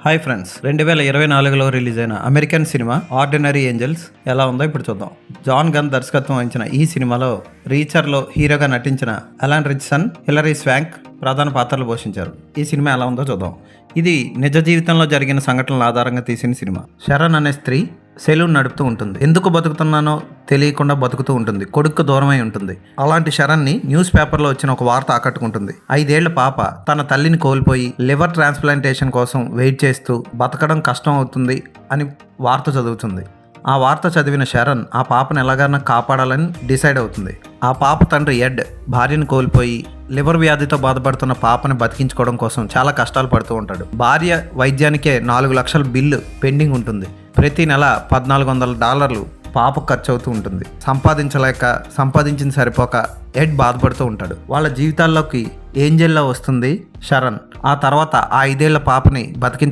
Hi friends, 2024లో release అయిన American cinema ordinary angels ఎలా ఉందో ఇప్పుడు చూద్దాం. జాన్ గన్ దర్శకత్వం వహించిన ఈ సినిమాలో రీచర్లో హీరోగా నటించిన అలాన్ రిచ్సన్, హిలరీ స్వాంక్ ప్రధాన పాత్రలు పోషించారు. ఈ సినిమా ఎలా ఉందో చూద్దాం. ఇది నిజ జీవితంలో జరిగిన సంఘటనల ఆధారంగా తీసిన సినిమా. శరణ్ అనే స్త్రీ సెలూన్ నడుపుతూ ఉంటుంది. ఎందుకు బతుకుతున్నానో తెలియకుండా బతుకుతూ ఉంటుంది. కొడుకు దూరమై ఉంటుంది. అలాంటి శరణ్ని న్యూస్ పేపర్లో వచ్చిన ఒక వార్త ఆకట్టుకుంటుంది. 5 ఏళ్ల పాప తన తల్లిని కోల్పోయి లివర్ ట్రాన్స్ప్లాంటేషన్ కోసం వెయిట్ చేస్తూ బతకడం కష్టం అవుతుంది అని వార్త చదువుతుంది. ఆ వార్త చదివిన శరణ్ ఆ పాపను ఎలాగైనా కాపాడాలని డిసైడ్ అవుతుంది. ఆ పాప తండ్రి ఎడ్ భార్యను కోల్పోయి లివర్ వ్యాధితో బాధపడుతున్న పాపని బతికించుకోవడం కోసం చాలా కష్టాలు పడుతూ ఉంటాడు. భార్య వైద్యానికే 4 లక్షల బిల్లు పెండింగ్ ఉంటుంది. ప్రతి నెల $1,400 పాప ఖర్చు అవుతూ ఉంటుంది. సంపాదించింది సరిపోక ఎడ్ బాధపడుతూ ఉంటాడు. వాళ్ళ జీవితాల్లోకి ఏంజెల్లా వస్తుంది శరణ్. ఆ తర్వాత ఆ 5 ఏళ్ల పాపని బతికించ